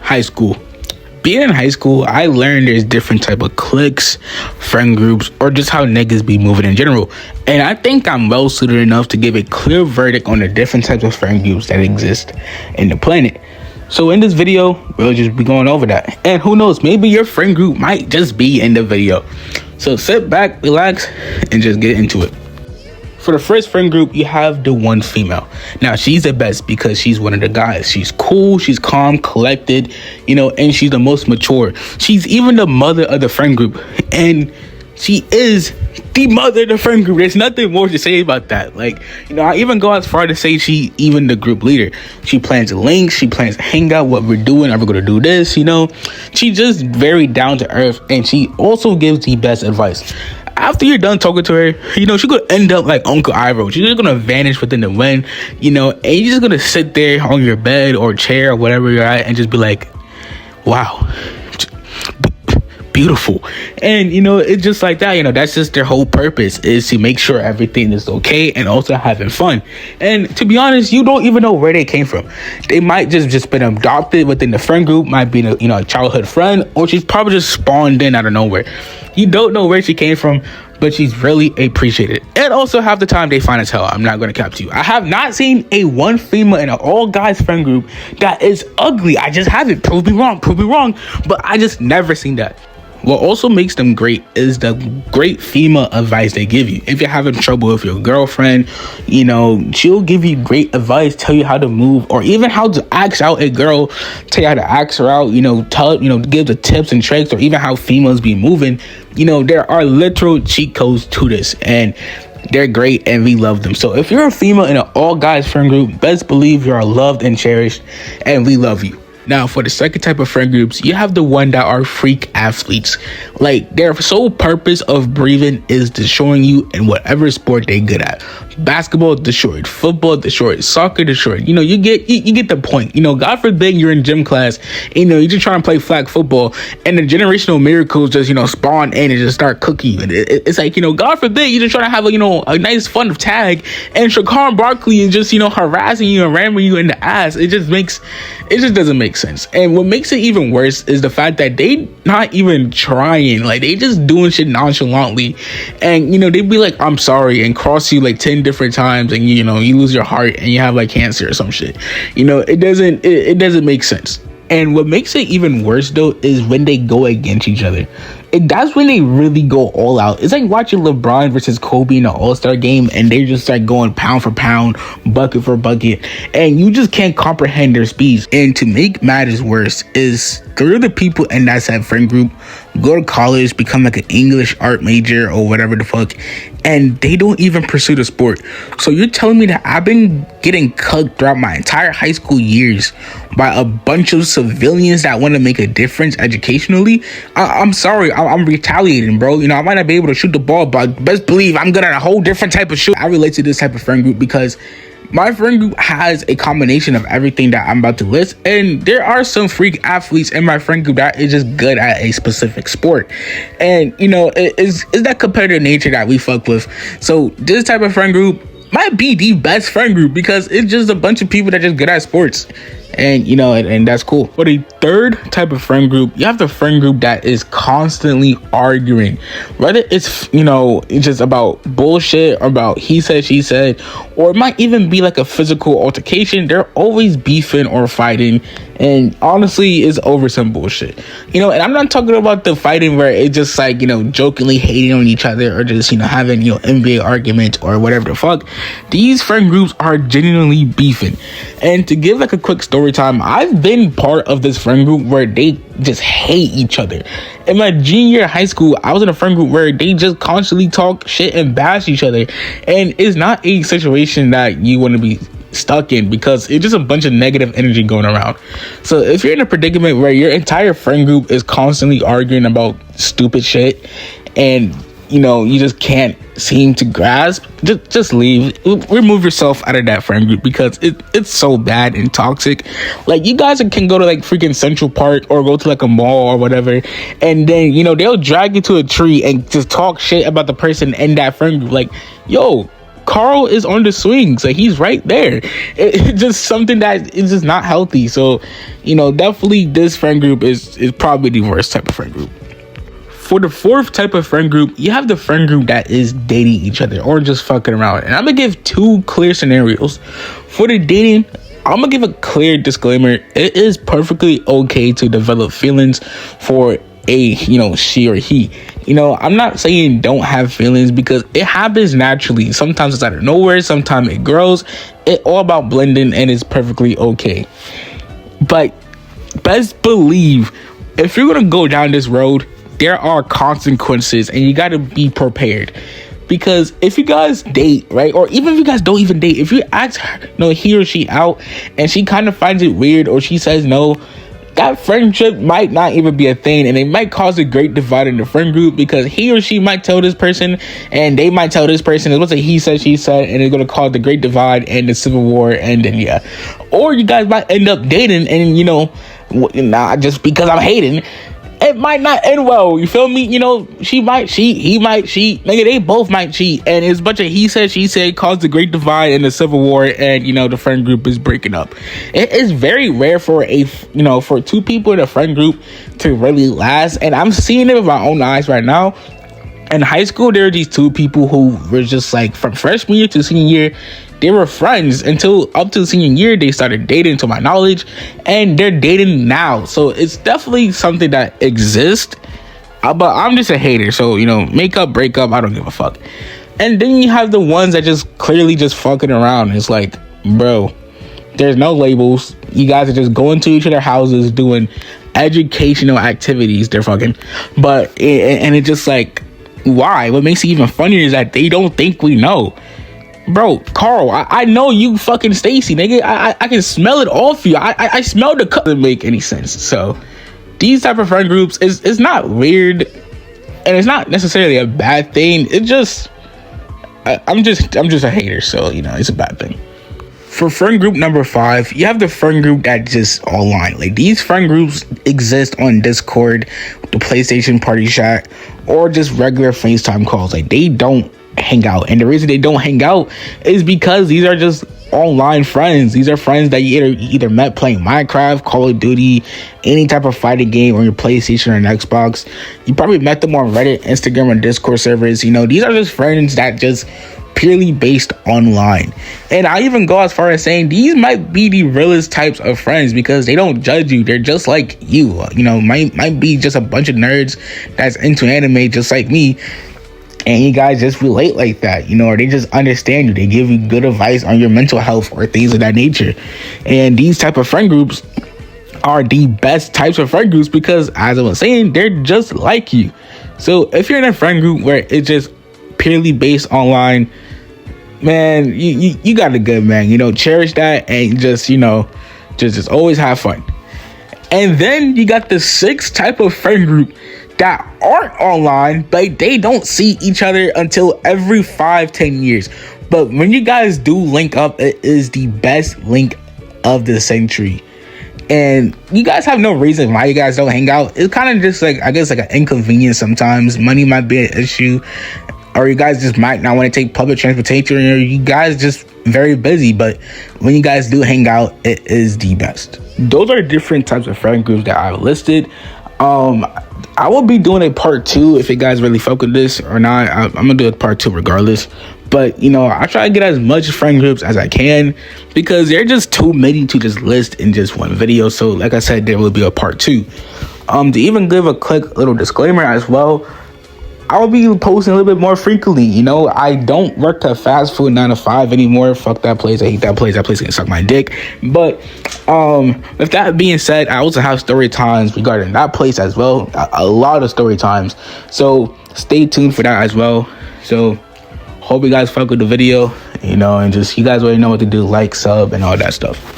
high school. Being in high school, I learned there's different type of cliques, friend groups, or just how niggas be moving in general. And I think I'm well suited enough to give a clear verdict on the different types of friend groups that exist in the planet. So in this video, we'll just be going over that. And who knows, maybe your friend group might just be in the video. So sit back, relax, and just get into it. For the first friend group, you have the one female. Now, she's the best because she's one of the guys. She's cool, she's calm, collected, and she's the most mature. She's even the mother of the friend group. And she is the mother of the friend group. There's nothing more to say about that. I even go as far to say she even the group leader. She plans links, she plans to hang out, what we're doing, are we gonna do this, She's just very down to earth, and she also gives the best advice. After you're done talking to her, she could end up like Uncle Iroh. She's just gonna vanish within the wind, and you're just gonna sit there on your bed or chair or whatever you're at and just be like, wow, beautiful. And it's just like that. That's just their whole purpose, is to make sure everything is okay and also having fun. And to be honest, you don't even know where they came from. They might just been adopted within the friend group, might be a childhood friend, or she's probably just spawned in out of nowhere. You don't know where she came from, but she's really appreciated. And also half the time they fine as hell. I'm not going to cap to you. I have not seen a one female in an all guys friend group that is ugly. I just haven't. Prove me wrong. But I just never seen that. What also makes them great is the great female advice they give you. If you're having trouble with your girlfriend, she'll give you great advice, tell you how to move, or even how to ask out a girl, tell you how to ask her out, give the tips and tricks, or even how females be moving. There are literal cheat codes to this, and they're great, and we love them. So if you're a female in an all guys friend group, best believe you are loved and cherished, and we love you. Now, for the second type of friend groups, you have the one that are freak athletes. Their sole purpose of breathing is destroying you in whatever sport they good at. Basketball, destroyed. Football, destroyed. Soccer, destroyed. You get the point. God forbid you're in gym class, you're just trying to play flag football, and the generational miracles just, spawn in and just start cooking you. And it's like, God forbid you're just trying to have a nice fun tag, and Shaquan Barkley is just, harassing you and ramming you in the ass. It just doesn't make sense. And what makes it even worse is the fact that they not even trying. They just doing shit nonchalantly, and they be like, I'm sorry, and cross you 10 different times, and you lose your heart and you have cancer or some shit. It doesn't make sense. And what makes it even worse though is when they go against each other. That's when they really go all out. It's like watching LeBron versus Kobe in an all-star game, and they just start going pound for pound, bucket for bucket, and you just can't comprehend their speeds. And to make matters worse is 3 of the people in that same friend group go to college, become an English art major or whatever the fuck, and they don't even pursue the sport. So you're telling me that I've been getting cut throughout my entire high school years by a bunch of civilians that want to make a difference educationally? I'm sorry, I'm retaliating, bro. I might not be able to shoot the ball, but best believe I'm good at a whole different type of shoot. I relate to this type of friend group because my friend group has a combination of everything that I'm about to list, and there are some freak athletes in my friend group that is just good at a specific sport. And it's that competitive nature that we fuck with. So this type of friend group might be the best friend group because it's just a bunch of people that just good at sports. And and that's cool. For the third type of friend group, you have the friend group that is constantly arguing, whether it's it's just about bullshit or about he said she said, or it might even be a physical altercation. They're always beefing or fighting, and honestly it's over some bullshit. And I'm not talking about the fighting where it's just jokingly hating on each other, or just having NBA arguments or whatever the fuck. These friend groups are genuinely beefing. And to give a quick story time, I've been part of this friend group where they just hate each other. In my junior year of high school, I was in a friend group where they just constantly talk shit and bash each other, and it's not a situation that you want to be stuck in because it's just a bunch of negative energy going around. So if you're in a predicament where your entire friend group is constantly arguing about stupid shit, and you just can't seem to grasp, just leave. Remove yourself out of that friend group because it's so bad and toxic. You guys can go to freaking Central Park or go to a mall or whatever, and then they'll drag you to a tree and just talk shit about the person in that friend group. Yo, Carl is on the swing, so he's right there. It's just something that is just not healthy. So, definitely this friend group is probably the worst type of friend group. For the fourth type of friend group, you have the friend group that is dating each other or just fucking around. And I'm gonna give two clear scenarios. For the dating, I'm gonna give a clear disclaimer. It is perfectly okay to develop feelings for a, she or he. I'm not saying don't have feelings, because it happens naturally. Sometimes it's out of nowhere, sometimes it grows. It's all about blending, and it's perfectly okay. But best believe, if you're gonna go down this road, there are consequences, and you got to be prepared. Because if you guys date, right, or even if you guys don't even date, if you ask her, he or she out and she kind of finds it weird, or she says no, that friendship might not even be a thing, and it might cause a great divide in the friend group, because he or she might tell this person and they might tell this person. It's what's a he said, she said, and it's going to cause the great divide and the civil war, and then or you guys might end up dating, and not just because I'm hating, it might not end well. You feel me? She might cheat, he might cheat, they both might cheat, and it's a bunch of he said, she said, caused the great divide and the civil war, and the friend group is breaking up. It is very rare for for two people in a friend group to really last, and I'm seeing it with my own eyes right now. In high school, there are these two people who were just like, from freshman year to senior year, they were friends until up to the senior year. They started dating, to my knowledge, and they're dating now. So it's definitely something that exists. But I'm just a hater. So, make up, break up, I don't give a fuck. And then you have the ones that just clearly just fucking around. It's like, bro, there's no labels. You guys are just going to each other's houses, doing educational activities. They're fucking. And it's just like, why? What makes it even funnier is that they don't think we know. Bro, Carl, I know you fucking Stacy, nigga. I can smell it off you. I smell the cup. Doesn't make any sense. So these type of friend groups is not weird, and it's not necessarily a bad thing. It just I'm just a hater, so it's a bad thing. For friend group number 5, you have the friend group that just online. Like, these friend groups exist on Discord, the PlayStation party chat, or just regular FaceTime calls. Like, they don't hang out, and the reason they don't hang out is because these are just online friends. These are friends that you either met playing Minecraft, Call of Duty, any type of fighting game on your PlayStation or an Xbox. You probably met them on Reddit, Instagram, or Discord servers. These are just friends that just purely based online. And I even go as far as saying these might be the realest types of friends, because they don't judge you. They're just like you. Might be just a bunch of nerds that's into anime just like me, and you guys just relate like that, or they just understand you. They give you good advice on your mental health or things of that nature. And these type of friend groups are the best types of friend groups, because, as I was saying, they're just like you. So if you're in a friend group where it's just purely based online, man, you got it good, man. Cherish that, and just just always have fun. And then you got the 6th type of friend group that aren't online, but they don't see each other until every 5-10 years. But when you guys do link up, it is the best link of the century. And you guys have no reason why you guys don't hang out. It's kind of just like, I guess, like an inconvenience sometimes. Money might be an issue, or you guys just might not want to take public transportation, or you guys just very busy. But when you guys do hang out, it is the best. Those are different types of friend groups that I've listed. I will be doing a part 2 if you guys really fuck with this or not. I'm gonna do a part 2 regardless. But I try to get as much friend groups as I can, because they're just too many to just list in just one video. So like I said, there will be a part 2. To even give a quick little disclaimer as well, I will be posting a little bit more frequently. I don't work a fast food 9 to 5 anymore. Fuck that place. I hate that place. That place can suck my dick. But with that being said, I also have story times regarding that place as well. A lot of story times. So stay tuned for that as well. So hope you guys fuck with the video, and just, you guys already know what to do. Like, sub, and all that stuff.